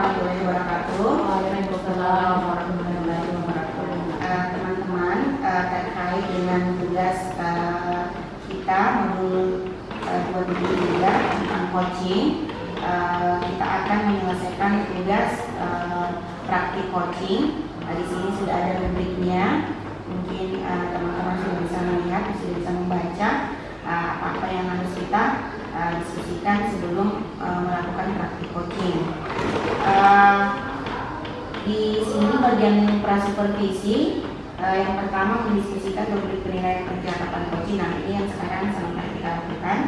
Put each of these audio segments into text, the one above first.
warahmatullahi wabarakatuh. Waalaikumsalam warahmatullahi wabarakatuh. Teman-teman, terkait dengan tugas kita modul 2023 tentang coaching, kita akan menyelesaikan tugas praktik coaching. Di sini sudah ada rubriknya. Mungkin teman-teman sudah bisa melihat, sudah bisa membaca apa yang harus kita diskusikan sebelum melakukan praktik coaching. Di sini bagian prasupervisi, yang pertama mendiskusikan rubrik penilaian percakapan coaching. Nah, ini yang sekarang sedang kita lakukan.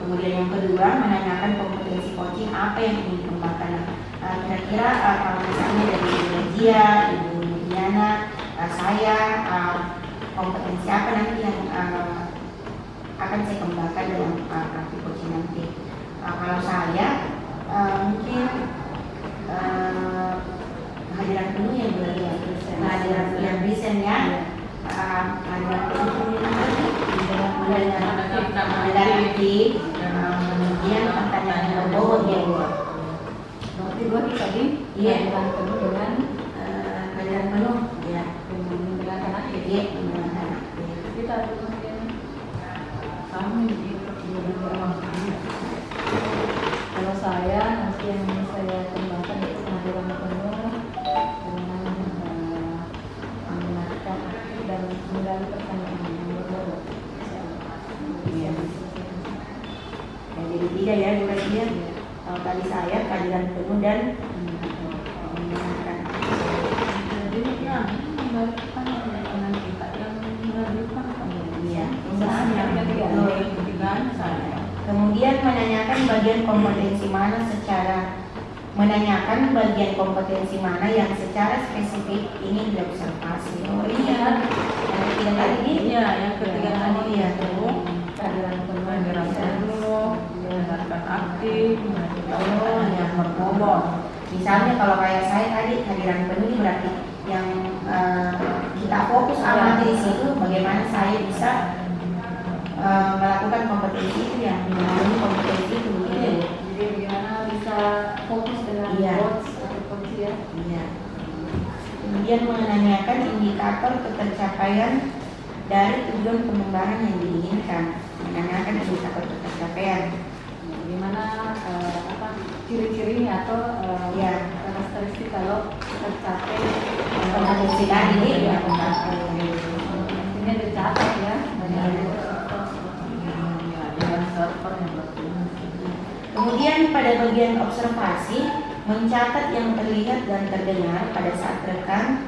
Kemudian yang kedua, menanyakan kompetensi coaching apa yang ingin dikembangkan. Kira-kira kalau misalnya dari Ibu Dia, Ibu Diana, saya, kompetensi apa nanti yang akan saya kembangkan dalam praktik coaching nanti. Kalau saya mungkin kehadiran penuh yang kehadiran yang bisa ya, kehadiran penuh aktif, kemudian pertanyaan yang berbobot ya Bu. Berarti dua tadi kehadiran penuh dengan kehadiran penuh ya, mendengarkan aktif. iya mendengarkan aktif. Kita kemudian kami kalau saya nanti yang saya kembangkan itu kehadiran penuh dengan mendengarkan aktif dan menggali pertanyaan yang berbobot. Iya. Ya, jadi tiga ya Bu Radia. Kalau tadi saya kehadiran penuh dan mendengarkan aktif. Jadi ya mengembalikan dengan kita yang mengembalikan Iya. yang ketiga saya. Kemudian menanyakan bagian kompetensi mana yang secara spesifik ini diobservasi. Oh iya, yang ketiga tadi Iya, yang ketiga tadi iya itu kehadiran penuh, mendengarkan aktif, yang berbobot. Misalnya kalau kayak saya tadi kehadiran penuh ini berarti yang kita fokus amati di situ bagaimana saya bisa melakukan kompetensi itu ya, memenuhi kompetensi itu gitu. Jadi bagaimana bisa fokus dengan coach atau coach ya? Iya. Kemudian menanyakan indikator ketercapaian dari tujuan pengembangan yang diinginkan. Menanyakan indikator ketercapaian. Bagaimana ciri-cirinya atau karakteristik kalau tercapai Kompetensi tadi ya, ini tercapai ya. Kemudian pada bagian observasi, mencatat yang terlihat dan terdengar pada saat rekan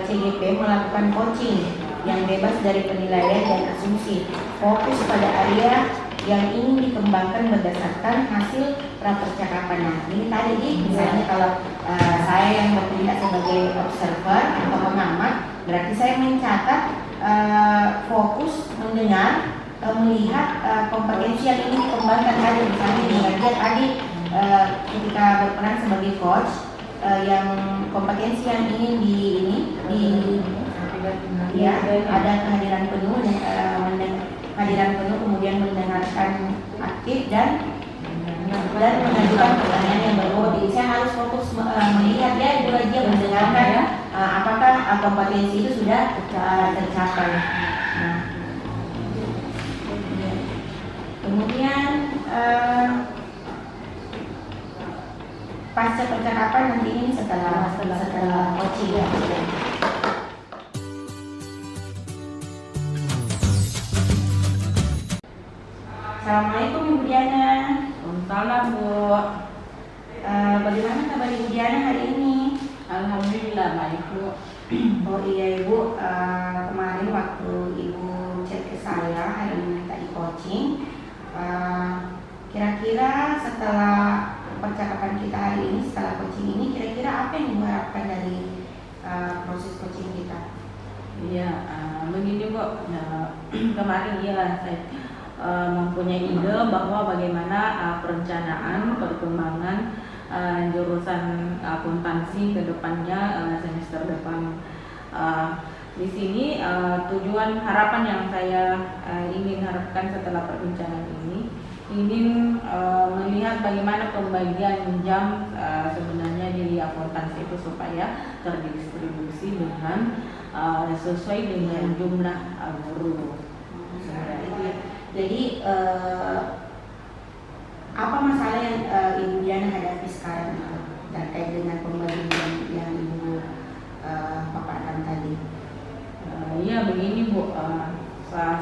CGP melakukan coaching yang bebas dari penilaian dan asumsi. Fokus pada area yang ingin dikembangkan berdasarkan hasil prapercakapan. Nah, ini tadi misalnya kalau saya yang bertindak sebagai observer atau pengamat, berarti saya mencatat, fokus mendengar, melihat kompetensi yang ingin dikembangkan tadi. Misalnya dia tadi ketika berperan sebagai coach, yang kompetensi yang ingin ada kehadiran penuh, kehadiran penuh, kemudian mendengarkan aktif dan mengajukan pertanyaan yang berbobot. Jadi saya harus fokus melihat ya Ibu Radia, mendengarkan ya, apakah kompetensi itu sudah tercapai. Nah, kemudian pasca percakapan nanti ini setelah coaching ya. Assalamualaikum Ibu Diana. Salam Bu. Bagaimana kabar Ibu Diana hari ini? Alhamdulillah baik Bu. Oh iya Ibu, kemarin waktu Ibu chat ke saya hari ini tadi coaching, kira-kira setelah percakapan kita hari ini, setelah coaching ini, kira-kira apa yang Ibu harapkan dari proses coaching kita? Iya, begini Bu. Kemarin saya mempunyai ide bahwa bagaimana perencanaan perkembangan jurusan akuntansi ke depannya semester depan. Di sini tujuan harapan yang saya ingin harapkan setelah perbincangan ini ingin melihat bagaimana pembagian jam sebenarnya di akuntansi itu supaya terdistribusi dengan sesuai dengan jumlah guru. Jadi apa masalah yang Ibu Diana hadapi sekarang itu terkait dengan pembagian yang Ibu paparkan tadi? Iya begini Bu,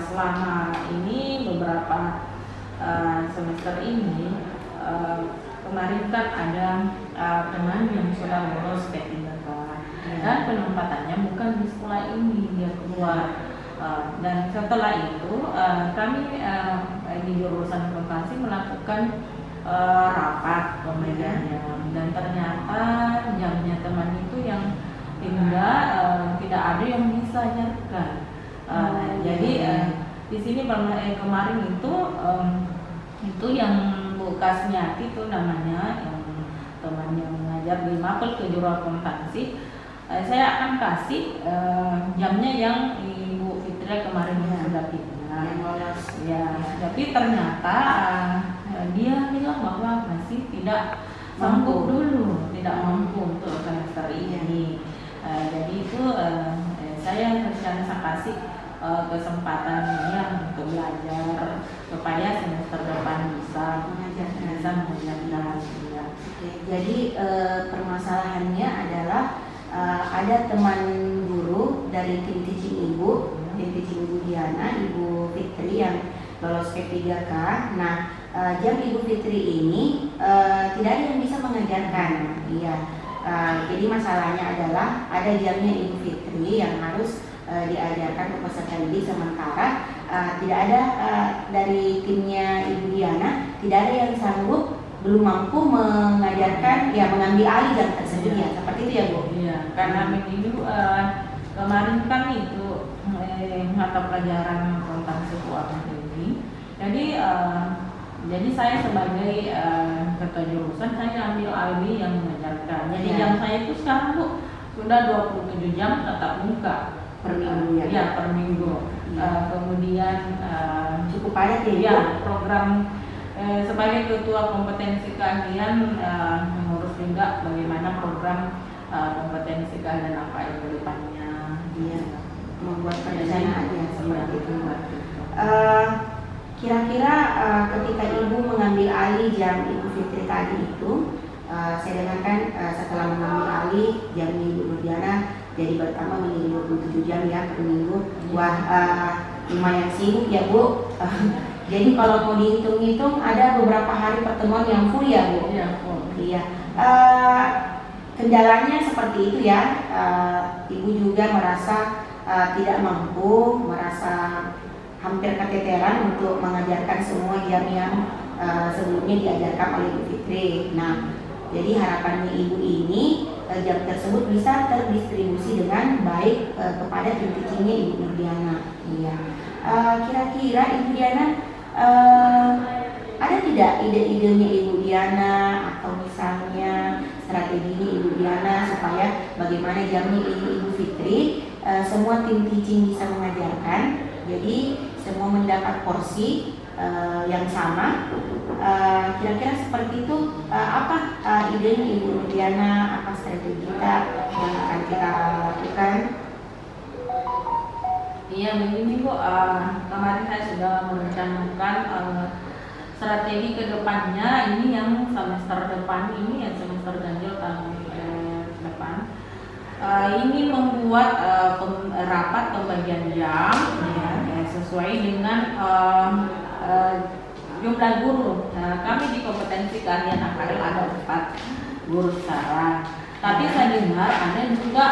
selama ini beberapa semester ini kemarin kan ada teman yang sudah lulus P3K dan penempatannya bukan di sekolah ini, dia keluar. Dan setelah itu kami di jurusan akuntansi melakukan rapat pembagian jam, dan ternyata jamnya teman itu yang tidak ada yang bisa nyerkan. Jadi di sini kemarin itu yang Bu Kasmiati itu namanya, yang teman yang mengajar di Mapel kejuruan akuntansi, saya akan kasih jamnya yang Ibu Fitria kemarin sudah pindah. Ya, tapi ternyata dia bilang bahwa masih tidak mampu tidak mampu untuk semester ini. Jadi itu saya kasih kesempatan dia untuk belajar supaya semester depan bisa mengajar. Jadi permasalahannya adalah ada teman guru dari tim teaching Ibu Diana, Ibu Fitri yang lolos P3K. Nah, jam Ibu Fitri ini tidak ada yang bisa mengajarkan. Iya. Jadi masalahnya adalah ada jamnya Ibu Fitri yang harus diajarkan ke peserta didik, sementara tidak ada dari timnya Ibu Diana, tidak ada yang sanggup, belum mampu mengajarkan, ya mengambil alih jam tersebut. Ya, seperti itu ya Bu. Iya, karena dulu kemarin kan itu mata pelajaran akuntansi keuangan ini. Jadi saya sebagai ketua jurusan saya ambil alih yang mengajarkan. Jadi jam saya itu sekarang Bu sudah 27 jam tatap muka per minggu ya. Ya, per minggu. Kemudian cukup padat ya. Ya, program sebagai ketua kompetensi keahlian mengurus juga bagaimana program kompetensi keahlian apa yang ke depannya. Iya, membuat perencanaan yang seperti itu. Kira-kira ketika Ibu mengambil alih jam Ibu Fitri tadi itu, saya dengarkan setelah mengambil alih jam Ibu Diana jadi bertambah menjadi 27 jam ya per minggu. Wah, lumayan sibuk ya Bu. Jadi kalau mau dihitung-hitung ada beberapa hari pertemuan yang full ya Bu. Iya. Kendalanya seperti itu ya. Ibu juga merasa tidak mampu, merasa hampir keteteran untuk mengajarkan semua jam yang sebelumnya diajarkan oleh Ibu Fitri. Nah, jadi harapannya Ibu ini jam tersebut bisa terdistribusi dengan baik kepada tim teachingnya Ibu Nurdiana. Iya. Kira-kira Ibu Diana ada tidak ide-idenya Ibu Diana atau misalnya strateginya Ibu Diana supaya bagaimana jamnya Ibu Fitri semua tim teaching bisa mengajarkan, jadi semua mendapat porsi yang sama. Kira-kira seperti itu. Apa idenya Ibu Diana, apa strategi kita yang akan kita lakukan? Iya begini Bu, kemarin saya sudah merencanakan strategi kedepannya ini yang semester depan ini, yang semester ganjil tahun depan. Ini membuat rapat pembagian jam ya, sesuai dengan jumlah guru. Kami di kompetensi keahlian AKL ada 4 guru sekarang. Tapi saya dengar ada juga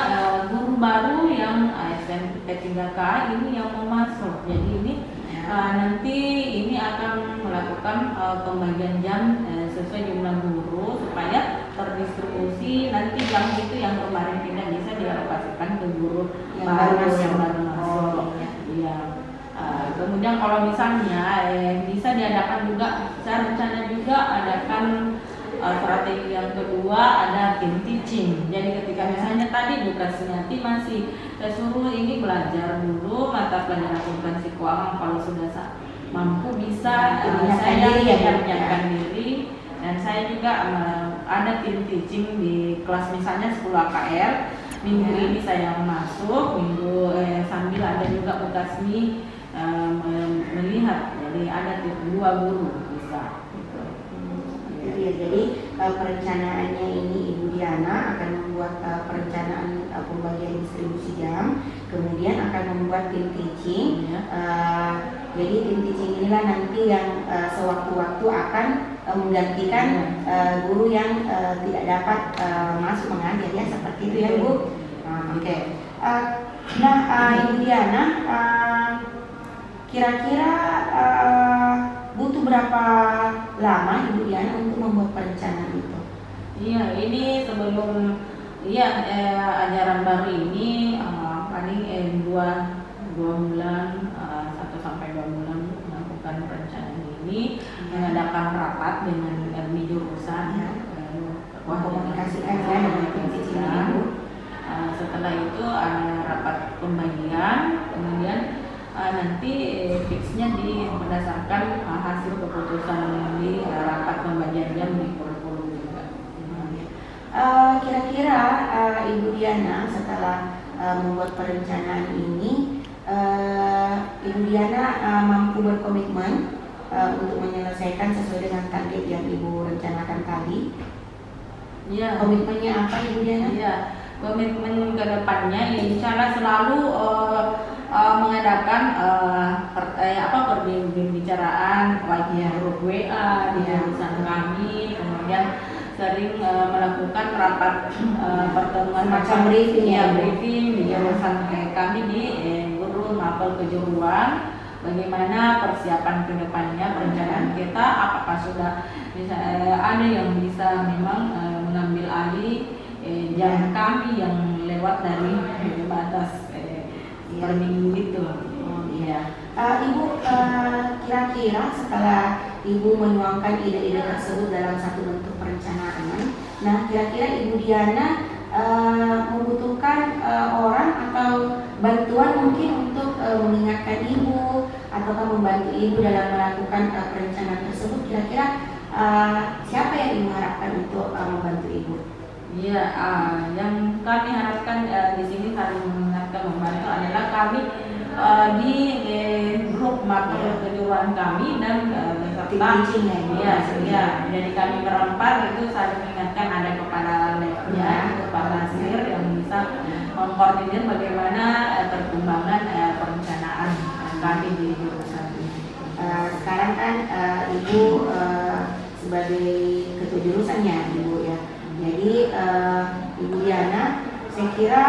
guru baru yang SMP 3K ini yang mau masuk. Jadi ini nanti ini akan melakukan pembagian jam sesuai jumlah guru supaya terdistribusi nanti jam itu yang kemarin tidak bisa dialokasikan ke guru yang baru masuk. Iya. Kemudian kalau misalnya bisa diadakan juga, saya rencana juga adakan strategi yang kedua ada tim teaching. Jadi ketika misalnya tadi Bu Kasmiati masih saya suruh ini belajar dulu mata pelajaran akuntansi keuangan, kalau sudah mampu bisa saya menyiapkan diri, dan saya juga ada tim teaching di kelas misalnya 10 AKR. Minggu ini saya masuk, sambil ada juga Bu Kasmi melihat, jadi ada 2 guru bisa. Gitu. Ya, jadi perencanaannya ini Ibu Diana akan membuat perencanaan pembagian distribusi jam, kemudian akan membuat tim teaching. Jadi tim teaching inilah nanti yang sewaktu-waktu akan menggantikan guru yang tidak dapat masuk mengajar, ya seperti itu ya Bu. Oke. Nah, Ibu Diana, kira-kira butuh berapa lama Ibu Diana untuk membuat perencanaan itu? Iya, ini sebelum ajaran baru ini paling 2 bulan, 1 sampai 2 bulan melakukan perencanaan ini, mengadakan rapat dengan LMI jurusan, mengkomunikasikan ya dengan tim teaching Ibu. Setelah itu ada rapat pembagian, kemudian nanti fixnya berdasarkan hasil keputusan di rapat pembagian jam di kurikulum juga. Kira-kira Ibu Diana setelah membuat perencanaan ini, Ibu Diana mampu berkomitmen untuk menyelesaikan sesuai dengan target yang Ibu rencanakan tadi? Iya. Komitmennya apa Ibu Diana? Iya, komitmen ke depannya insya Allah selalu mengadakan pembicaraan grup WA di jurusan kami, kemudian sering melakukan rapat pertemuan macam briefing briefing di jurusan kami di guru mapel kejuruan, bagaimana persiapan kedepannya, perencanaan kita, apakah sudah bisa ada yang bisa memang mengambil alih jam kami yang lewat dari batas per minggu itu. Ibu, kira-kira setelah Ibu menuangkan ide-ide tersebut dalam satu bentuk perencanaan, nah kira-kira Ibu Diana membutuhkan orang atau bantuan mungkin untuk mengingatkan Ibu ataukah membantu Ibu dalam melakukan perencanaan tersebut, kira-kira siapa yang Ibu harapkan untuk membantu Ibu? Iya, yang kami harapkan di sini saling mengingatkan membantu adalah kami di grup mapel kejuruan kami dan beserta jadi kami berempat itu saling mengingatkan, ada kepala labnya, kepala SIR yang bisa mengkoordinir bagaimana perkembangan perencanaan kami di jurusan ini. Sekarang kan Ibu sebagai ketua jurusannya Ibu ya. Jadi Ibu Diana, saya kira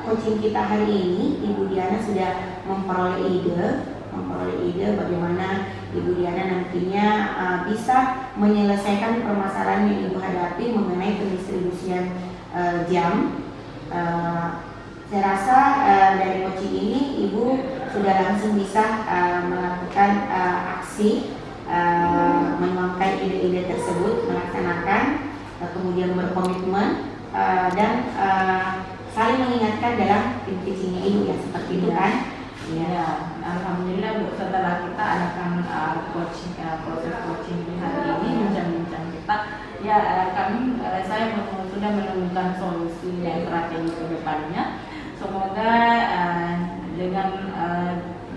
coaching kita hari ini Ibu Diana sudah memperoleh ide bagaimana Ibu Diana nantinya bisa menyelesaikan permasalahan yang Ibu hadapi mengenai pendistribusian jam. Saya rasa dari coaching ini Ibu sudah langsung bisa melakukan aksi, menuangkan ide-ide tersebut, melaksanakan, kemudian berkomitmen dan saling mengingatkan dalam tim teachingnya Ibu ya, seperti itu kan? Ya, alhamdulillah Bu, setelah kita adakan coaching, proses coaching hari ini, bincang-bincang kita, ya saya sudah menemukan solusi dan strategi ke depannya. Semoga dengan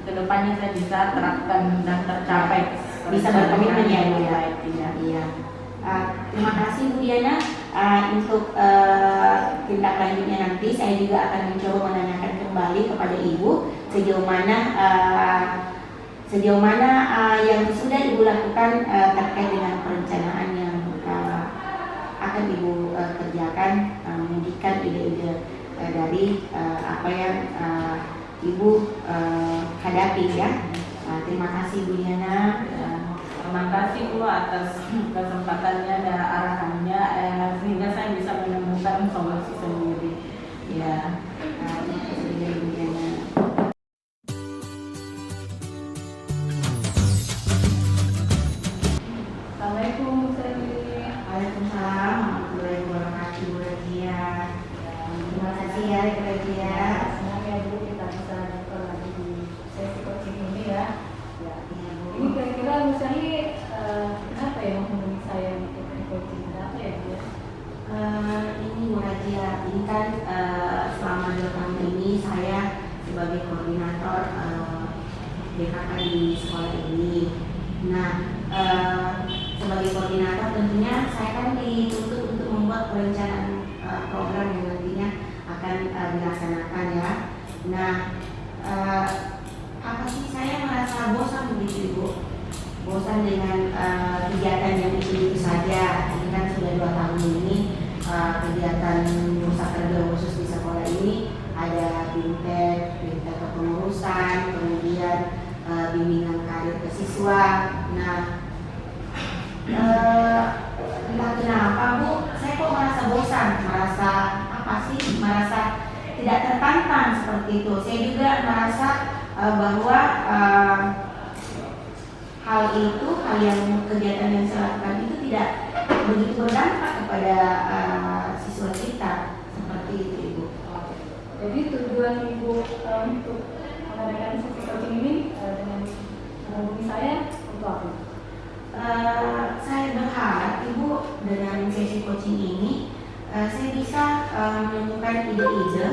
kedepannya saya bisa terapkan dan tercapai, bisa berkomitmen ya Bu ya. Iya. Terima kasih Bu Diana. Untuk tindak lanjutnya nanti saya juga akan mencoba menanyakan kembali kepada Ibu sejauh mana yang sudah Ibu lakukan terkait dengan perencanaan yang akan Ibu kerjakan, menunjukkan ide-ide dari apa yang Ibu hadapi ya. Terima kasih Bu Diana. Terima kasih Bu atas kesempatannya dan arahannya sehingga saya bisa menemukan solusi sendiri. Ya. Assalamualaikum Bu Sri. Waalaikumsalam warahmatullahi wabarakatuh Bu Razia. Terima kasih ya Bu Razia. Senang ya Bu kita bisa jumpa lagi di sesi coaching ini ya. Ya, Bu. Ini kira-kira Bu Sri kenapa ya menghubungi saya nih? di sekolah ini. Nah, sebagai koordinator tentunya saya kan dituntut untuk membuat perencanaan program yang nantinya akan dilaksanakan ya. Nah, apa sih, saya merasa bosan begitu Ibu, bosan dengan kegiatan yang itu saja. Ini kan sudah 2 tahun ini kegiatan Bursa Kerja khusus di sekolah ini ada BIMTEK kepengurusan, kemudian bimbingan karir ke siswa. Nah, entah kenapa Bu, saya kok merasa bosan, merasa apa sih, merasa tidak tertantang seperti itu. Saya juga merasa bahwa hal yang kegiatan yang saya lakukan itu tidak begitu berdampak kepada siswa kita, seperti itu Ibu. Jadi tujuan Ibu untuk mengadakan sesi coaching ini dengan menghubungi saya untuk apa? Saya berharap Ibu dengan sesi coaching ini saya bisa menemukan ide-ide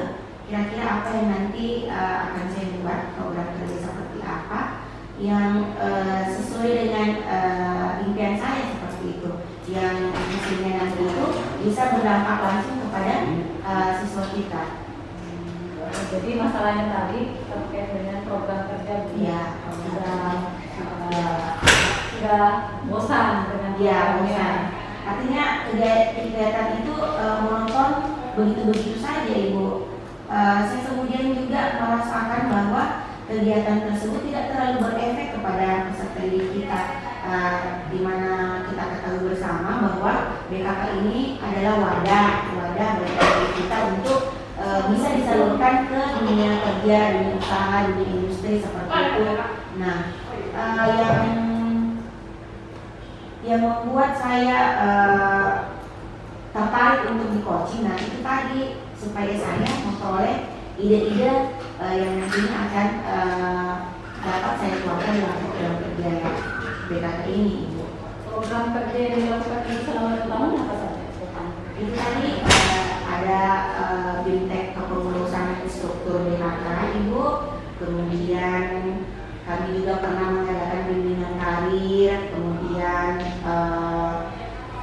kira-kira apa yang nanti akan saya buat, program kerja seperti apa yang sesuai dengan impian saya, seperti itu, yang hasilnya nanti itu bisa berdampak langsung kepada siswa kita. Jadi masalahnya tadi terkait dengan program kerja Ya, sudah bosan dengan bosan. Artinya kegiatan itu monoton begitu-begitu saja Ibu. Saya kemudian juga merasakan bahwa kegiatan tersebut tidak terlalu berefek kepada peserta didik kita, di mana kita ketahui bersama bahwa BKK ini adalah wadah bagi kita untuk bisa disalurkan ke dunia kerja, dunia usaha, dunia industri seperti itu. Nah, yang membuat saya tertarik untuk di coaching, nah itu tadi, supaya saya memperoleh ide-ide yang nantinya akan dapat saya keluarkan dalam program kerja BKK ini, Ibu. Program kerja yang dilakukan ini selama 2 tahun apa saja? Itu tadi ada BIMTEK kepengurusan struktur BKK Ibu, kemudian kami juga pernah mengadakan bimbingan karir, kemudian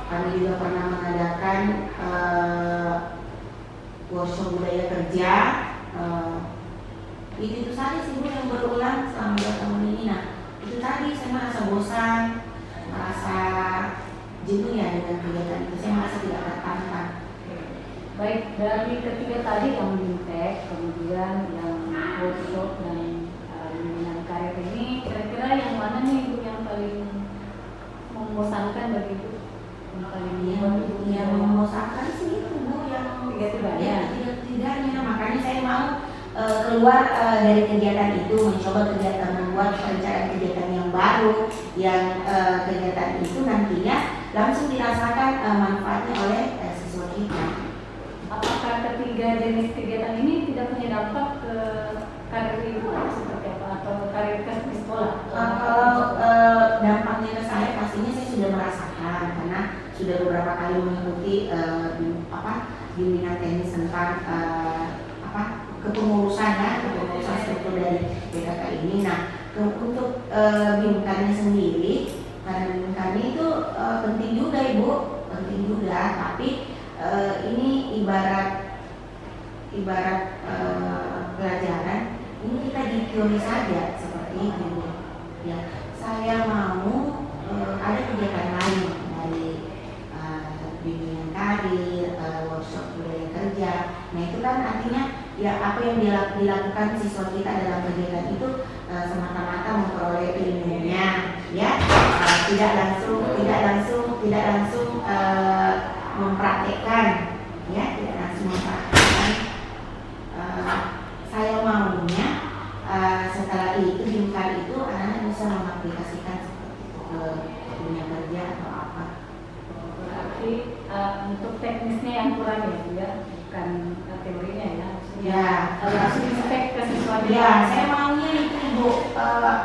kami juga pernah mengadakan workshop budaya kerja. Itu saja sih Bu yang berulang selama 2 tahun ini. Nah, itu tadi saya merasa bosan, merasa jenuh ya dengan kegiatan itu. Saya merasa tidak tertantang. Baik, dari ketiga tadi yang BIMTEK, kemudian yang workshop dan bimbingan karir ini, kira-kira yang mana nih Ibu yang paling membosankan bagi Ibu? Yang paling yang membosankan sih itu Bu, yang tiga-tiganya. Makanya saya mau keluar dari kegiatan itu, mencoba membuat perencanaan kegiatan yang baru, yang kegiatan itu nantinya langsung dirasakan manfaatnya oleh siswa kita. Apakah ketiga jenis kegiatan ini tidak punya dampak ke karir Ibu seperti apa, atau karir ke sekolah? Kalau dampaknya ke saya pastinya saya sudah merasakan, karena sudah beberapa kali mengikuti bimbingan teknis tentang kepengurusan struktur dari BKK ini. Nah, untuk bimbingannya sendiri, karena bimbingan itu penting juga Ibu, penting juga, tapi ini ibarat pelajaran ini kita di teori saja seperti ini ya. Saya mau ada kegiatan lain dari bimbingan karir, workshop budaya kerja. Nah itu kan artinya ya apa yang dilakukan siswa kita dalam kegiatan itu semata-mata memperoleh ilmunya ya, tidak langsung mempraktekkan ya, tidak langsung mempraktekkan. Saya maunya setelah itu bimbingan itu anak-anak bisa mengaplikasikan seperti itu ke dunia kerja atau apa. Berarti untuk teknisnya yang kurang ya, bukan teorinya ya. Ya, langsung praktek ke siswa. Ya, saya maunya itu Ibu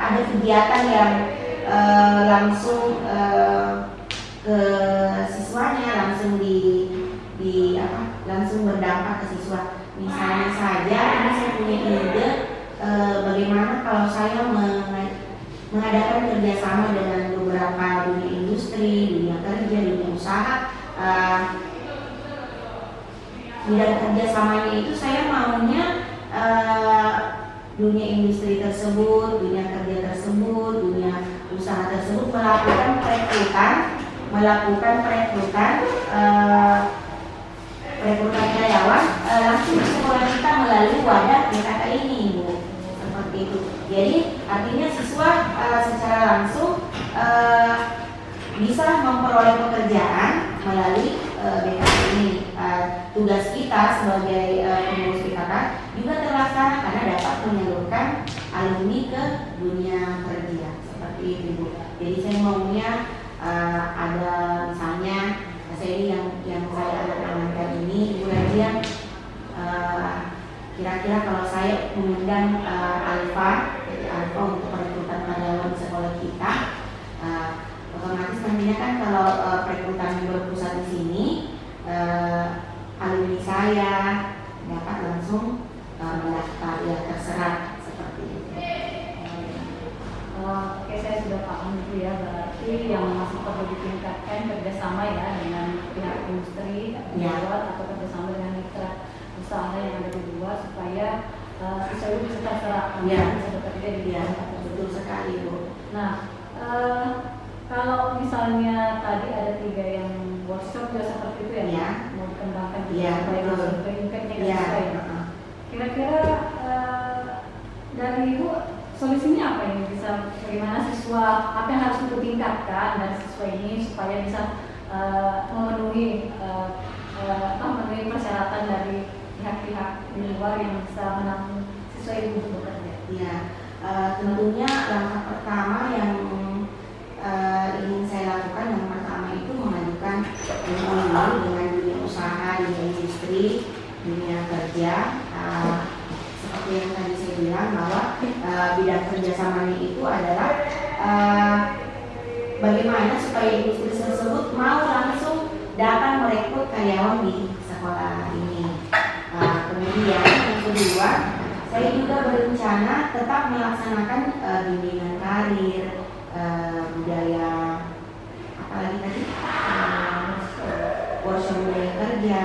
ada kegiatan yang langsung ke siswanya, langsung langsung berdampak ke siswa. Misalnya saja ini saya punya ide bagaimana kalau saya mengadakan kerjasama dengan beberapa dunia industri, dunia kerja, dunia usaha. Bidang kerjasamanya itu saya maunya dunia industri tersebut, dunia kerja tersebut, dunia usaha tersebut melakukan perekrutan karyawan langsung ke sekolah kita melalui wadah PKK ini, Bu. Seperti itu. Jadi artinya siswa secara langsung bisa memperoleh pekerjaan melalui BKK ini. Tugas kita sebagai pengurus BKK juga terlaksana karena dapat menyalurkan alumni ke dunia kerja seperti itu, Bu. Jadi saya maunya ada misalnya saya ini yang saya amankan ini, Ibu Rajia, kira-kira kalau saya mengundang Alfa untuk perekrutan karyawan di sekolah kita, otomatis nantinya kan kalau perekrutan berpusat di sini, alumni saya dapat langsung mendaftar, ya terserah seperti itu. Oke, saya sudah paham itu ya, berarti yang masih perlu ditingkatkan kerjasama ya dengan pihak industri, pejabat atau kerjasama dengan mitra usaha yang ada di luar supaya siswa itu bisa terserap, bisa bekerja di tempat tersebut. Betul sekali, Bu. Nah, kalau misalnya tadi ada 3 yang workshop juga seperti itu ya, mau dikembangkan supaya bisa impactnya sesuai. Kira-kira dari Ibu solusinya apa ini, bisa bagaimana siswa, apa yang harus Ibu tingkatkan dari siswa ini supaya bisa memenuhi persyaratan dari pihak-pihak di luar yang bisa menampung siswa Ibu untuk bekerja? Ya, tentunya langkah pertama yang ingin saya lakukan, yang pertama itu mengajukan MOU dengan dunia usaha, dunia industri, dunia kerja. Seperti yang tadi saya bilang bahwa bidang kerjasamanya itu adalah bagaimana supaya industri tersebut mau langsung datang merekrut karyawan di sekolah ini. Kemudian yang kedua, saya juga berencana tetap melaksanakan bimbingan karir, budaya, apalagi tadi workshop budaya kerja,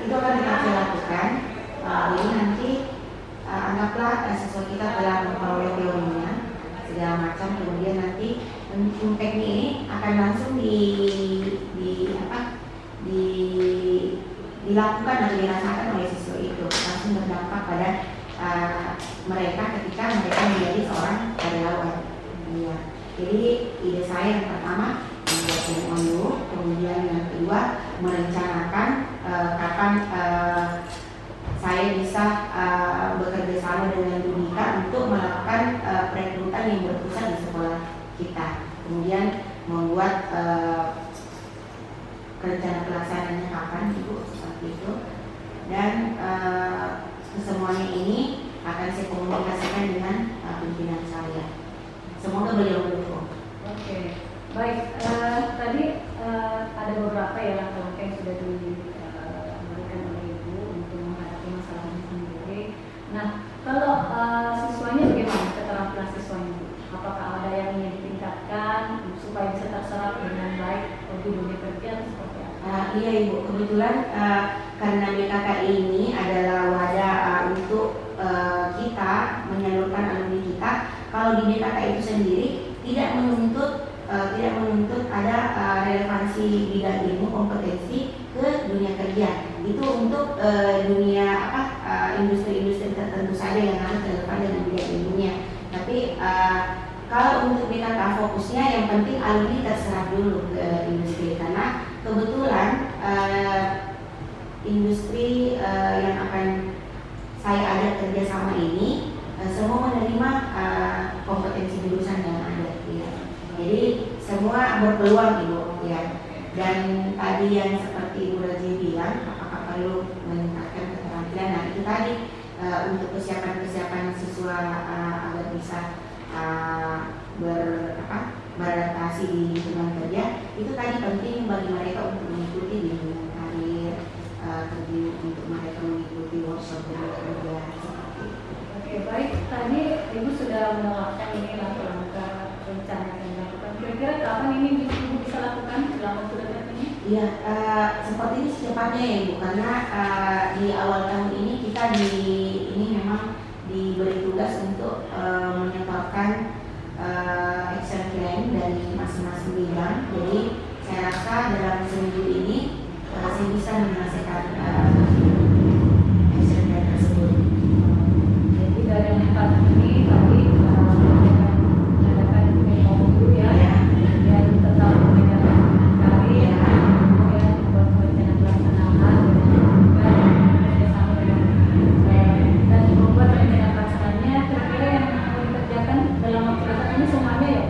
itu akan tetap saya lakukan. Jadi nanti anggaplah siswa kita telah memperoleh teorinya segala macam, kemudian nanti impact ini akan langsung dilakukan atau dirasakan oleh siswa itu, langsung berdampak pada mereka ketika mereka menjadi seorang karyawan. Ya. Jadi ide saya yang pertama membuat MOU, kemudian yang kedua merencanakan kapan saya bisa bekerja sama dengan Dunika untuk melakukan perekrutan yang berpusat di sekolah kita. Kemudian membuat rencana pelaksanaannya kapan, Ibu, seperti itu. Dan kesemuanya ini akan saya komunikasikan dengan pimpinan saya. Semoga beliau mendukung. Oke, baik. Tadi ada beberapa ya langkah-langkah yang sudah diberikan oleh Ibu untuk menghadapi masalah ini sendiri. Nah, kalau siswanya bagaimana keterampilan siswanya? Apakah ada yang ingin ditingkatkan supaya bisa terserap dengan baik di dunia kerja atau seperti apa? Iya, Ibu, kebetulan karena BKK ini adalah wadah untuk kita menyalurkan alumni kita. Kalau di BKK itu sendiri tidak menuntut ada relevansi bidang ilmu kompetensi ke dunia kerja. Itu untuk dunia industri-industri tertentu saja yang harus relevan dengan bidang ilmunya. Tapi kalau untuk BKK fokusnya yang penting alumni terserap dulu ke industri, karena kebetulan industri yang akan saya ajak kerjasama ini semua menerima kompetensi jurusan yang ada, ya. Jadi semua berpeluang, Ibu, ya. Dan tadi yang seperti Ibu Raji bilang, apakah perlu meningkatkan keterampilan? Nah, itu tadi untuk persiapan siswa agar bisa beradaptasi di lingkungan kerja, itu tadi penting bagi mereka untuk mengikuti bimbingan karir, untuk mereka mengikuti workshop kerja seperti itu. Oke, baik. Tadi Ibu sudah menerangkan ini langkah-langkah Iya, seperti ini secepatnya ya Bu, karena di awal tahun ini kita ini memang diberi tugas untuk menyetorkan action plan dari masing-masing bidang. Jadi saya rasa dalam seminggu ini saya bisa menyelesaikan action plan tersebut. Jadi dari yang 4 ini tadi mengadakan MOU ya, kemudian tetap menjalankan karir, kemudian membuat rencana pelaksanaan kerjasama dan membuat rencana pelaksanaannya. Kira-kira yang mau dikerjakan dalam waktu dekat ini semuanya ya?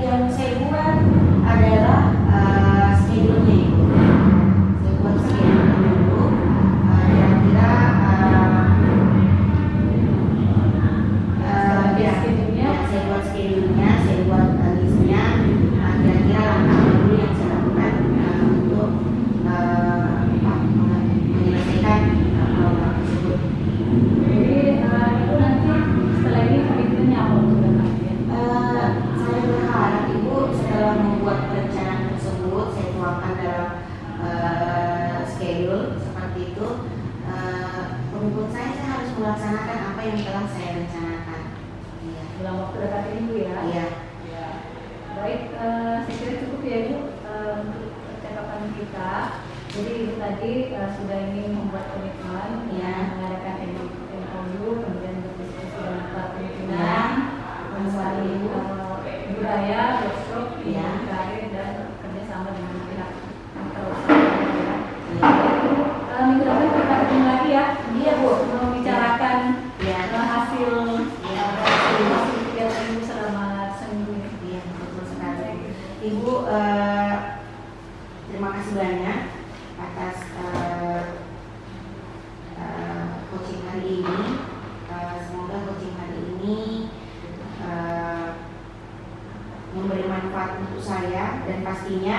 Yang saya buat adalah schedule-nya Ibu. Saya buat schedule dulu, kira-kira saya buat schedule-nya, saya buat listnya, kira-kira langkah dulu yang saya lakukan untuk menyelesaikan program tersebut. Jadi itu nanti setelah ini komitmennya apa untuk dekat ya? Saya berharap Ibu setelah membuat perencanaan tersebut, saya tuangkan dalam schedule seperti itu. Menurut saya harus melaksanakan apa yang telah saya rencanakan. Iya. Dalam waktu dekat ini Bu ya? Iya. Ya. Baik, saya kira cukup ya Bu untuk percakapan kita. Jadi Ibu tadi sudah ingin membuat komitmen Ya. mengadakan MOU, kemudian berdiskusi dengan para Ya. pimpinan, mencari budaya, workshop, Ya. karir dan kerjasama dengan pihak perusahaan. Ya. Iya. Minggu depan kita ketemu lagi ya. Iya, Bu. Membicarakan Iya. hasil kegiatan Ibu selama seminggu ini. Iya, betul sekali. Ibu, terima kasih banyak atas coaching hari ini. Semoga coaching hari ini memberi manfaat untuk saya, dan pastinya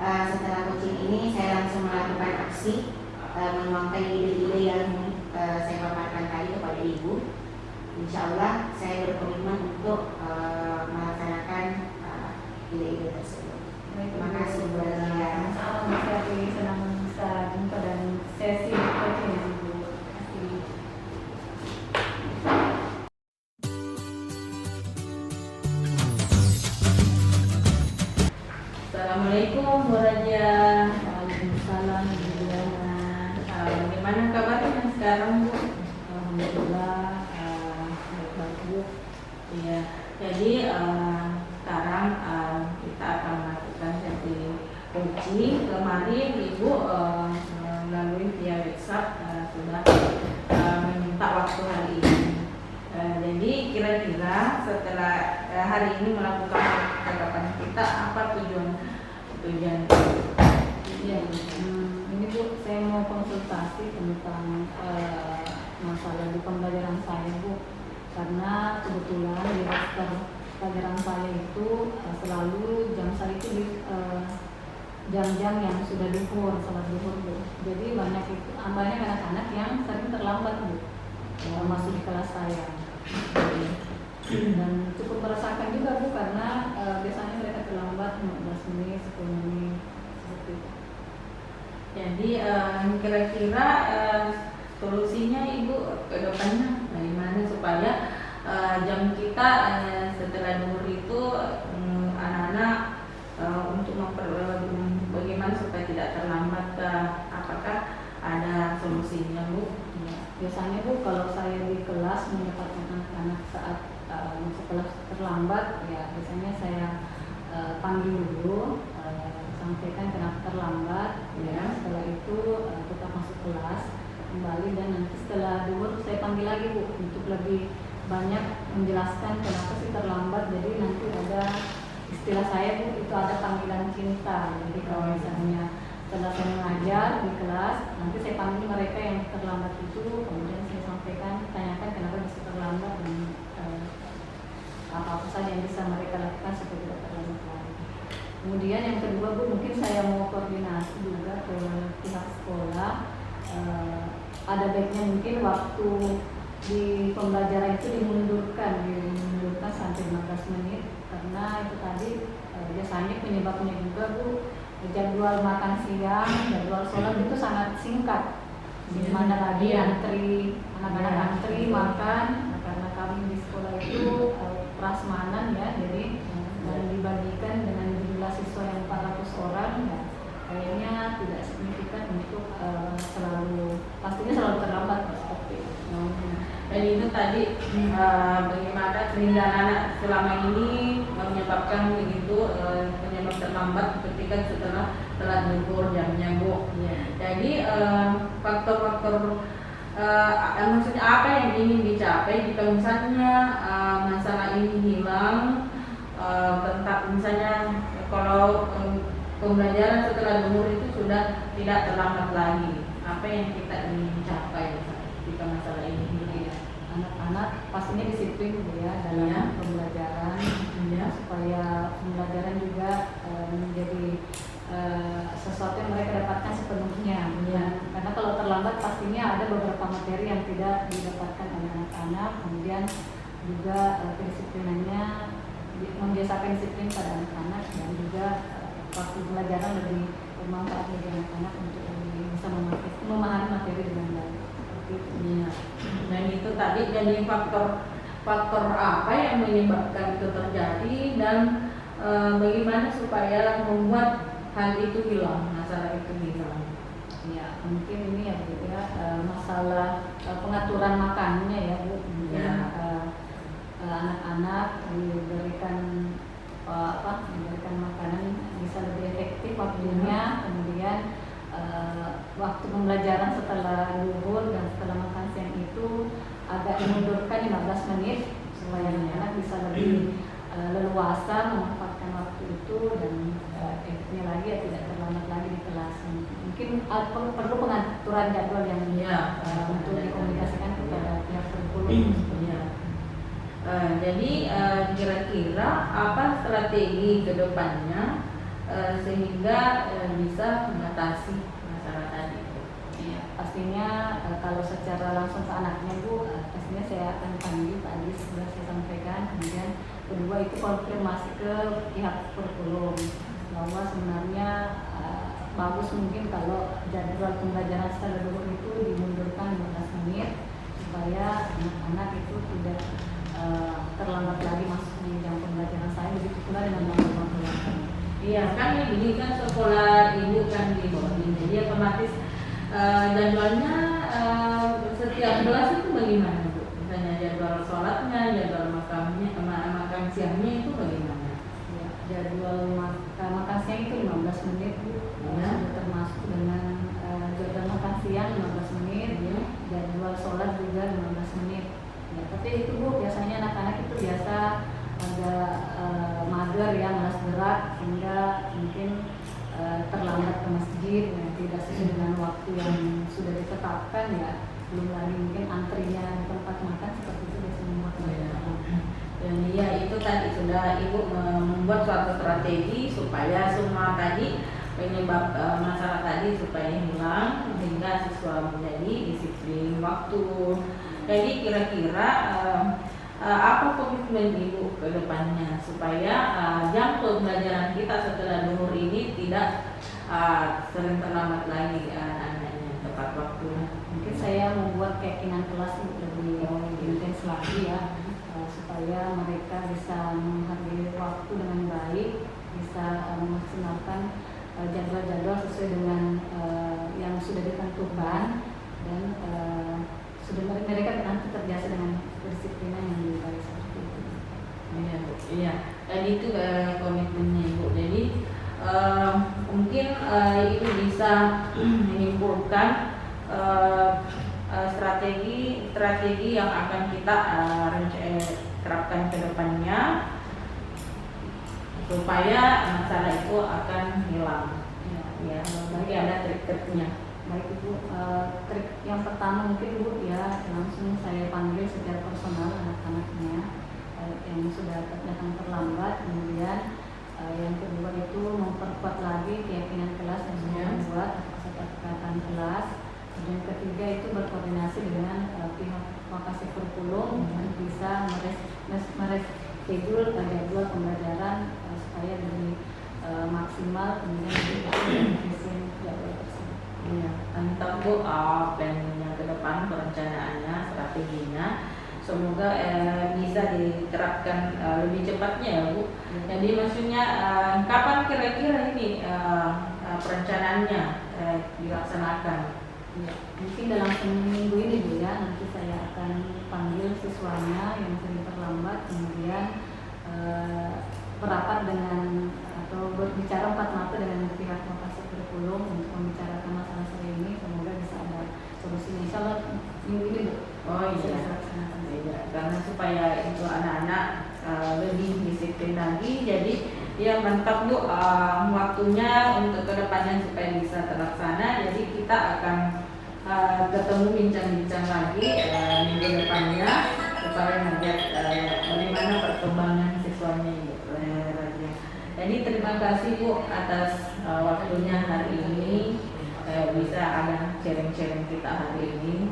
setelah coaching ini saya langsung melakukan aksi menuangkan ide-ide yang saya paparkan tadi kepada Ibu. Insya Allah saya berkomitmen untuk melaksanakan ide-ide tersebut. Terima kasih Bu Razia. Sama Mas Yati, senang bisa jumpa dan sesi coaching dengan Ibu. Terima kasih. Assalamualaikum Bu Raja. Waalaikumsalam Ibu Diana. Bagaimana kabarnya sekarang Bu? Alhamdulillah baik Bu. Iya, jadi sekarang kita akan melakukan sesi coaching. Kemarin Ibu melalui via WhatsApp sudah meminta waktu hari ini. Jadi kira-kira setelah hari ini melakukan percakapan kita, apa tujuan? Iya, ini Bu, saya mau konsultasi tentang masalah di pembelajaran saya Bu, karena kebetulan di daftar pelajaran saya itu selalu jam saya itu di jam-jam yang sudah duhur, salat duhur Bu. Jadi banyak anak-anak yang sering terlambat Bu masuk di kelas saya. Dan cukup merasakan juga Bu, karena biasanya mereka terlambat 15 menit, 10 menit seperti itu. Jadi kira-kira solusinya Ibu ke depannya bagaimana supaya jam kita setelah duhur itu anak-anak untuk bagaimana supaya tidak terlambat, apakah ada solusinya Bu? Ya, biasanya Bu, kalau saya di kelas mendapatkan anak-anak saat setelah terlambat, ya biasanya saya panggil dulu, sampaikan kenapa terlambat, ya. Setelah itu kita masuk kelas kembali, dan nanti setelah duhur saya panggil lagi Bu untuk lebih banyak menjelaskan kenapa sih terlambat. Jadi nanti ada istilah saya Bu, itu ada panggilan cinta. Jadi kalau misalnya setelah saya mengajar di kelas, nanti saya panggil mereka yang terlambat itu, kemudian saya sampaikan, tanyakan kenapa bisa terlambat dan apa-apa saja yang bisa mereka lakukan supaya tidak terlambat lagi. Kemudian yang kedua Bu, mungkin saya mau koordinasi juga ke pihak sekolah. Ada baiknya mungkin waktu di pembelajaran itu dimundurkan sampai 15 menit, karena itu tadi biasanya penyebabnya juga Bu, jadwal makan siang, jadwal sholat itu sangat singkat. Di mana lagi antri, anak-anak antri makan, karena kami di sekolah itu prasmanan ya, jadi dan dibagikan dengan jumlah siswa yang 400 orang ya, kayaknya tidak signifikan untuk pastinya selalu terlambat seperti itu. Dan itu tadi bagaimana sehingga anak selama ini menyebabkan begitu penyebab terlambat ketika setelah telat zuhur jamnya Bu. Jadi faktor-faktor maksudnya apa yang ingin dicapai jika misalnya masalah ini hilang, tentang misalnya kalau pembelajaran setelah zuhur itu sudah tidak terlambat lagi, apa yang kita ingin capai jika masalah ini hilang? Anak-anak pastinya disiplin Bu ya dalam pembelajaran supaya pembelajaran juga menjadi sesuatu yang mereka dapatkan sepenuhnya karena kalau terlambat pastinya ada beberapa materi yang tidak didapatkan oleh anak-anak, kemudian juga kedisiplinannya membiasakan disiplin pada anak-anak dan juga waktu pembelajaran lebih bermanfaat bagi anak-anak untuk bisa memahami materi dengan baik. Iya. Dan itu tadi jadi faktor apa yang menyebabkan itu terjadi dan bagaimana supaya membuat hal itu hilang, masalah itu hilang. Ya mungkin ini ya Bu ya, masalah pengaturan makannya ya Bu. Anak-anak diberikan diberikan makanan bisa lebih efektif waktunya, kemudian waktu pembelajaran setelah zuhur dan setelah makan siang itu agak dimundurkan 15 menit supaya anak-anak bisa lebih leluasa memanfaatkan waktu itu dan efeknya lagi ya tidak terlambat lagi di kelas. Mungkin perlu pengaturan jadwal yang untuk dikomunikasikan kepada pihak kurikulum. Jadi kira-kira apa strategi ke depannya sehingga bisa mengatasi masalah tadi? Ya, pastinya kalau secara langsung ke anaknya Bu, pastinya saya akan panggil tadi sudah saya sampaikan. Kemudian kedua itu konfirmasi ke pihak kurikulum bahwa sebenarnya bagus mungkin kalau jadwal pembelajaran secara zuhur itu dimundurkan 15 menit supaya anak-anak itu tidak terlambat lagi masuk di jam pembelajaran saya, begitu pula dengan teman-teman pelajaran. Iya kan ini kan sekolah ibu kan di boarding, jadi otomatis jadwalnya setiap kelas itu bagaimana Bu? Misalnya jadwal sholatnya, jadwal makan siangnya itu bagaimana? Ya, jadwal makan siang itu 15 menit Bu, sudah termasuk dengan jadwal makan siang 15 menit, jadwal sholat juga 15 menit. Ya, tapi itu Bu, biasanya anak-anak itu biasa agak mager ya, malas gerak sehingga mungkin terlambat ke masjid ya, tidak sesuai dengan waktu yang sudah ditetapkan ya, belum lagi mungkin antrinya di tempat makan seperti itu biasanya membuat mereka. Dan iya itu tadi sudah ibu membuat suatu strategi supaya semua tadi penyebab masalah tadi supaya hilang sehingga siswa menjadi disiplin waktu. Jadi kira-kira apa komitmen ibu ke depannya supaya jam pembelajaran kita setelah zuhur ini tidak sering terlambat lagi anak-anaknya tepat waktu. Mungkin saya membuat keyakinan kelas lebih intens lagi ya, supaya mereka bisa menghargai waktu dengan baik, bisa memaksimalkan jadwal-jadwal sesuai dengan yang sudah ditentukan dan sudah mereka nanti terbiasa dengan kedisiplinan yang lebih baik seperti itu. Iya Bu, iya. Dan itu komitmennya Ibu. Jadi mungkin itu bisa menyimpulkan strategi yang akan kita terapkan ke depannya supaya masalah itu akan hilang. Ya, berarti ada trik-triknya. Baik Ibu, trik yang pertama mungkin Ibu ya langsung saya panggil secara personal anak-anaknya yang sudah datang terlambat. Kemudian yang kedua itu memperkuat lagi keyakinan kelas yang sudah membuat kesepakatan kelas. Dan ketiga itu berkoordinasi dengan pihak lokasi kurikulum untuk bisa mereschedule jadwal pembelajaran supaya lebih maksimal, kemudian lebih Bu plannya ke depan, perencanaannya, strateginya. Semoga bisa diterapkan lebih cepatnya ya Bu. Jadi maksudnya kapan kira-kira ini perencanaannya dilaksanakan? Ya, mungkin dalam seminggu ini Bu ya, nanti saya akan panggil siswanya yang sering terlambat, kemudian berapat dengan atau berbicara empat mata dengan pihak lokasi kurikulum untuk membicarakan masalah saya ini, semoga bisa ada solusinya. Insya Allah minggu ini Bu. Oh Bisa iya. dilaksanakan. Iya, karena supaya itu anak-anak lebih disiplin lagi, jadi ya mantap Bu waktunya untuk kedepannya supaya bisa terlaksana. Jadi kita akan ketemu bincang-bincang lagi minggu depannya supaya melihat bagaimana perkembangan siswanya Bu. Jadi terima kasih Bu atas waktunya hari ini, bisa ada sharing-sharing kita hari ini.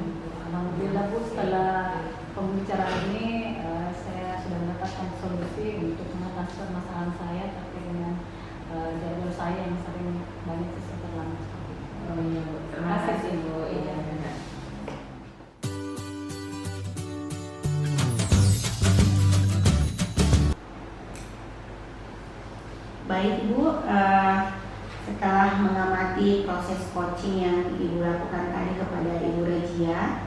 Alhamdulillah Bu, setelah pembicaraan ini saya sudah mendapatkan solusi untuk mengatasi permasalahan saya terkait dengan jalur saya yang sering banyak siswa terlambat seperti itu. Oh iya Bu, terima kasih Bu. Iya. Baik Ibu, setelah mengamati proses coaching yang Ibu lakukan tadi kepada Ibu Rajia,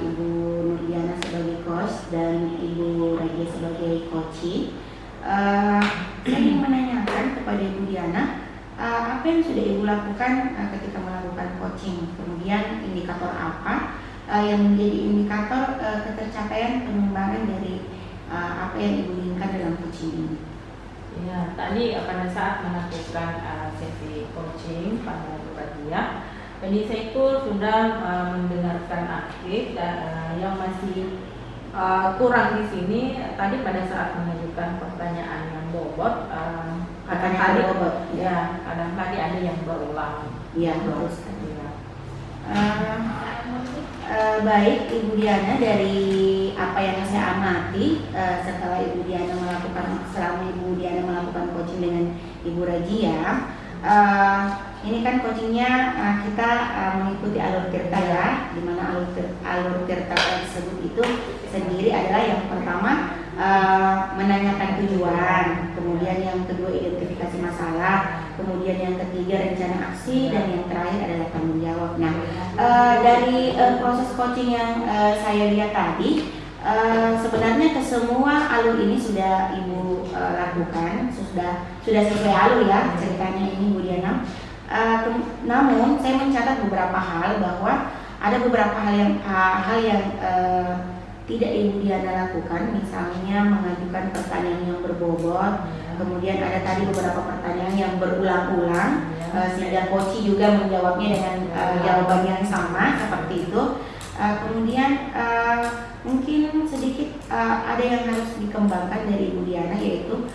Ibu Nurdiana sebagai coach dan Ibu Rajia sebagai coachee, saya ingin menanyakan kepada Ibu Diana, apa yang sudah Ibu lakukan ketika melakukan coaching? Kemudian indikator apa yang menjadi indikator ketercapaian pengembangan dari apa yang Ibu inginkan dalam coaching ini? Ya, tadi pada saat melakukan sesi coaching pada Bu Rajia, jadi saya itu sudah mendengarkan aktif dan yang masih kurang di sini tadi pada saat mengajukan pertanyaan yang bobot, kadang-kadang bobot, ya, kadang-kadang ada yang berulang. Iya, terus. Ya. Baik Ibu Diana, dari apa yang saya amati setelah Ibu Diana selama Ibu Diana melakukan coaching dengan Ibu Rajia, ini kan coachingnya kita mengikuti alur tirta ya, di mana alur tirta tersebut itu sendiri adalah yang pertama menanyakan tujuan, kemudian yang kedua identifikasi masalah, kemudian yang ketiga rencana aksi, dan yang terakhir adalah tanggung jawab. Nah, dari proses coaching yang saya lihat tadi, sebenarnya ke semua alur ini sudah Ibu lakukan, sudah sesuai alur ya ceritanya ini Bu Diana. Namun saya mencatat beberapa hal bahwa ada beberapa hal yang tidak Ibu Diana lakukan, misalnya mengajukan pertanyaan yang berbobot, kemudian ada tadi beberapa pertanyaan yang berulang-ulang, sehingga coach juga menjawabnya dengan jawaban yang sama seperti itu. Kemudian mungkin sedikit ada yang harus dikembangkan dari Ibu Diana, yaitu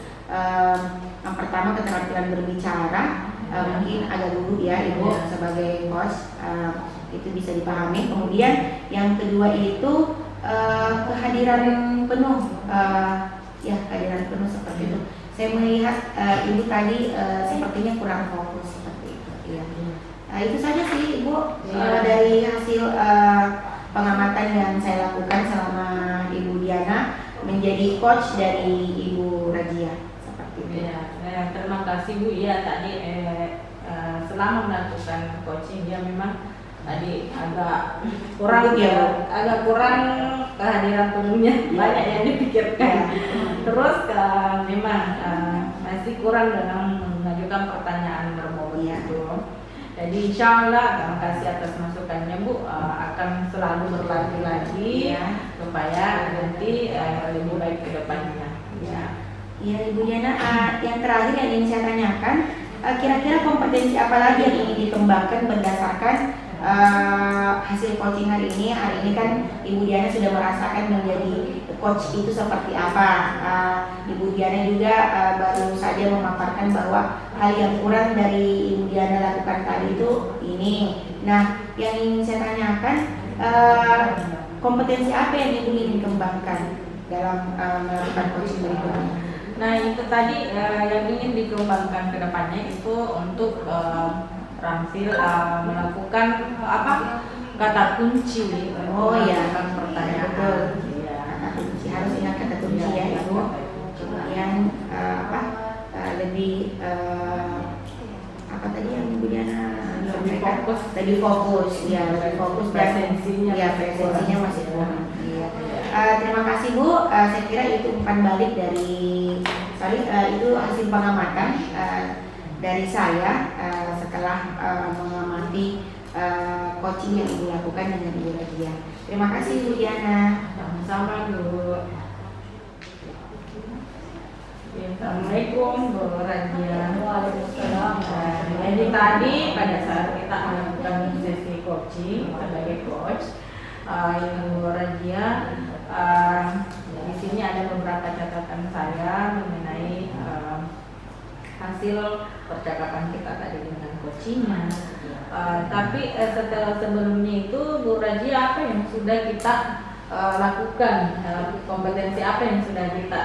yang pertama keterampilan berbicara, mungkin agak gugup ya Ibu sebagai coach, itu bisa dipahami. Kemudian yang kedua itu kehadiran penuh, kehadiran penuh seperti itu. Saya melihat Ibu tadi sepertinya kurang fokus seperti itu. Ya. Itu saja sih Ibu dari hasil pengamatan yang saya lakukan selama Ibu Diana menjadi coach dari Ibu Rajia seperti itu. Ya, terima kasih Bu. Ya, tadi selama melakukan coaching dia memang tadi agak kurang agak kurang kehadiran penuhnya, banyak yang dipikirkan. Terus memang masih kurang dalam mengajukan pertanyaan berbobot itu. Jadi insya Allah terima kasih atas masukannya Bu, akan selalu berlatih lagi supaya nanti lebih baik ke depannya. Ya Ibu Diana, yang terakhir yang ingin saya tanyakan, kira-kira kompetensi apa lagi yang ingin dikembangkan berdasarkan hasil coaching hari ini? Hari ini kan Ibu Diana sudah merasakan menjadi coach itu seperti apa. Ibu Diana juga baru saja memaparkan bahwa hal yang kurang dari Ibu Diana lakukan tadi itu ini. Nah, yang ingin saya tanyakan, kompetensi apa yang Ibu ingin kembangkan dalam melakukan coaching berikutnya? Nah, itu tadi yang ingin dikembangkan ke depannya itu untuk Ramsil melakukan kata kunci Oh iya, melakukan pertanyaan. betul. Iya. Kata kunci, harus ingat kata kunci ya Ibu. Kemudian lebih apa tadi yang Ibu Diana Lebih sampaikan? fokus. Tadi fokus, ya lebih fokus dan Presensinya ya masih presensinya kurang. masih kurang. Iya. Terima kasih Bu. Saya kira itu umpan balik dari itu hasil pengamatan dari saya setelah mengamati coaching yang Ibu lakukan dengan Ibu Radia. Terima kasih Bu Diana. Sama-sama Bu. Assalamualaikum Bu Radia. Waalaikumsalam. Jadi tadi pada saat kita melakukan sesi coaching sebagai coach, Ibu Radia, di sini ada beberapa catatan saya mengenai hasil percakapan kita tadi dengan coachingnya. Tapi sebelumnya itu Bu Radia, apa yang sudah kita lakukan, kompetensi apa yang sudah kita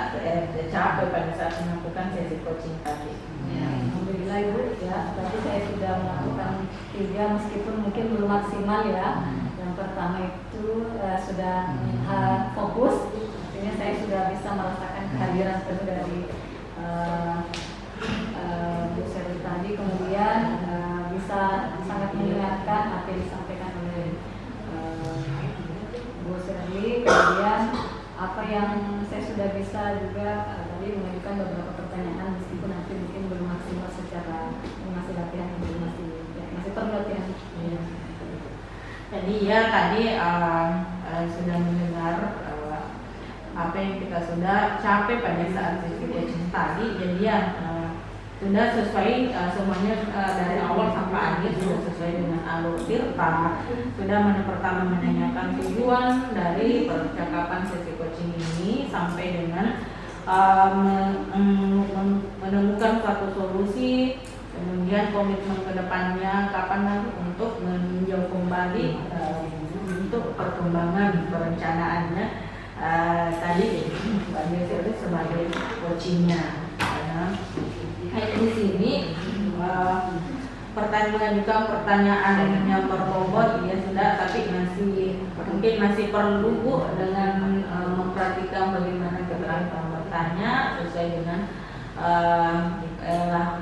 capai pada saat melakukan sesi coaching tadi? Ya, alhamdulillah Ibu ya, tadi saya sudah melakukan 3 meskipun mungkin belum maksimal ya. Yang pertama itu sudah fokus, artinya saya sudah bisa merasakan kehadiran penuh dari Bu Sherly tadi. Kemudian bisa sangat mendengarkan apa yang disampaikan oleh Bu Sherly. Kemudian apa yang saya sudah bisa juga tadi mengajukan beberapa pertanyaan meskipun nanti mungkin belum maksimal secara masih latihan, masih perlu latihan. Ya. Jadi ya tadi sudah mendengar apa yang kita sudah capai pada saat sesi coaching tadi. Jadi ya sudah sesuai semuanya dari awal sampai akhir sudah sesuai dengan alur tirta. Sudah pertama menanyakan tujuan dari percakapan sesi coaching ini sampai dengan menemukan suatu solusi, kemudian komitmen ke depannya kapan nanti untuk meninjau kembali untuk perkembangan perencanaannya tadi Mbak sebagai coachingnya. Di sini mengajukan pertanyaan yang berbobot ya sudah, tapi masih perlu Bu dengan memperhatikan bagaimana keterangan bertanya sesuai dengan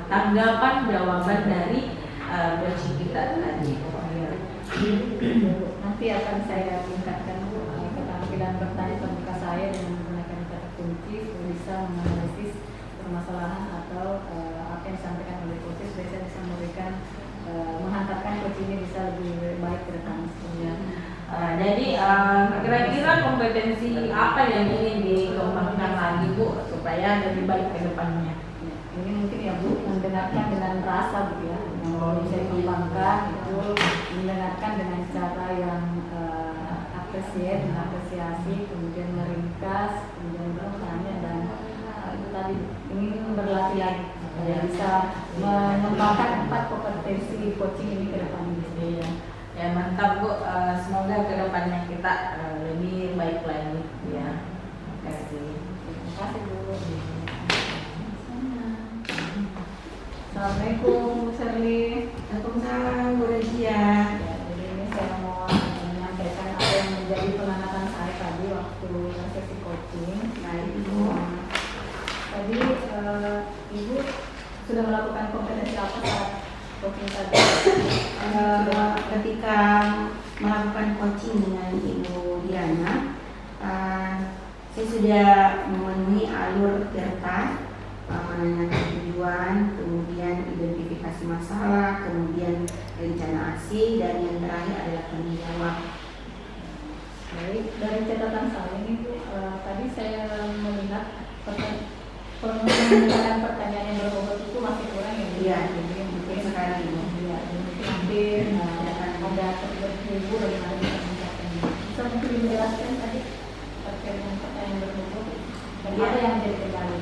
tanggapan jawaban dari coaching kita tadi. Nanti akan saya tingkatkan keterampilan bertanya terbuka saya dengan menggunakan kata kunci supaya bisa menganalisis permasalahan atau apa yang disampaikan oleh coach supaya saya bisa memberikan menghantarkan coach ini bisa lebih baik ke depan. Jadi kira-kira kompetensi apa yang ingin dikembangkan lagi Bu supaya lebih baik ke depannya? Ya, ini mungkin ya Bu, mendengarkan dengan rasa Bu ya, yang bisa dikembangkan itu mendengarkan dengan cara yang mengapresiasi, kemudian meringkas, kemudian bertanya dan itu tadi ingin berlatih lagi supaya bisa mengembangkan 4 kompetensi coaching ini ke depan. Ya mantap Bu, semoga kedepannya kita lebih baik lagi ya. Terima kasih. Terima kasih Bu. Assalamualaikum Bu Sherly. Waalaikumsalam Bu Radia. Ya, jadi ini saya mau menyampaikan apa yang menjadi pengamatan saya tadi waktu sesi coaching. Baik Ibu. Tadi Ibu sudah melakukan kompetensi apa saat coaching tadi? Ketika melakukan coaching dengan Ibu Diana, saya sudah memenuhi alur tirta, menanyakan tujuan, kemudian identifikasi masalah, kemudian rencana aksi, dan yang terakhir adalah penjawab. Baik, dari catatan saya ini Bu, tadi saya melihat menggunakan pertanyaan yang berbobot itu masih kurang ya Bu. Iya, Jadi mungkin sekarang Ibu. ya, mungkin hampir ada tertentu Ibu bagaimana bisa mencapai. Bisa mungkin dijelaskan tadi terkait dengan pertanyaan berbobot dan Iya. apa yang menjadi kendala?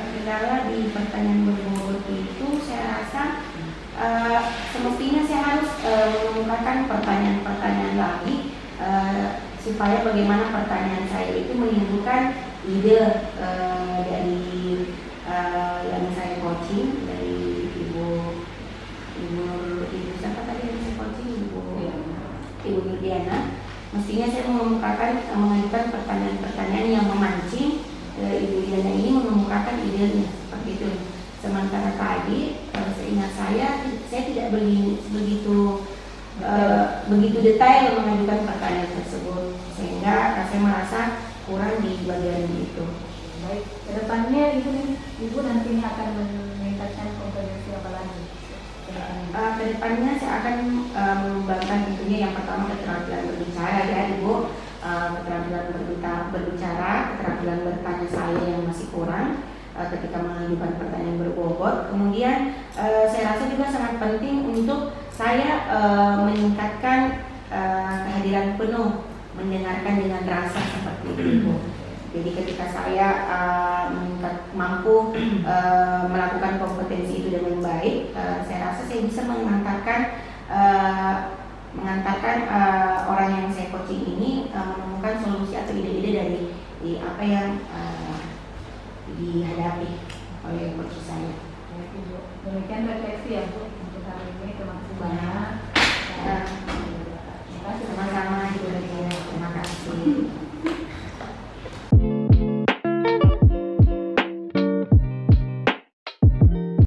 Kendala di pertanyaan berbobot itu saya rasa semestinya saya harus mengungkapkan pertanyaan-pertanyaan lagi supaya bagaimana pertanyaan saya itu menimbulkan ide dari yang saya coaching dari Ibu Ibu siapa tadi yang saya coaching, Iya. Ibu Nurdiana, mestinya saya mengajukan pertanyaan-pertanyaan yang memancing Ibu Diana ini mengemukakan idenya seperti itu. Sementara tadi seingat saya tidak begitu detail mengajukan pertanyaan tersebut, sehingga saya merasa kurang di bagian itu. Baik, kedepannya ibu nantinya akan meningkatkan kompetensi apa lagi? Kedepannya saya akan mengembangkan tentunya yang pertama keterampilan berbicara ya Ibu, keterampilan berbicara, keterampilan bertanya saya yang masih kurang ketika mengajukan pertanyaan berbobot. Kemudian saya rasa juga sangat penting untuk saya meningkatkan kehadiran penuh, mendengarkan dengan rasa seperti itu. Jadi ketika saya mampu melakukan kompetensi itu dengan baik, saya rasa saya bisa mengantarkan orang yang saya coaching ini menemukan solusi atau ide-ide dari apa yang dihadapi oleh coach saya. Baik, Ibu. Demikian refleksi ya Bu untuk hari ini. Terima kasih banyak. Sama-sama Ibu Nadia, terima kasih.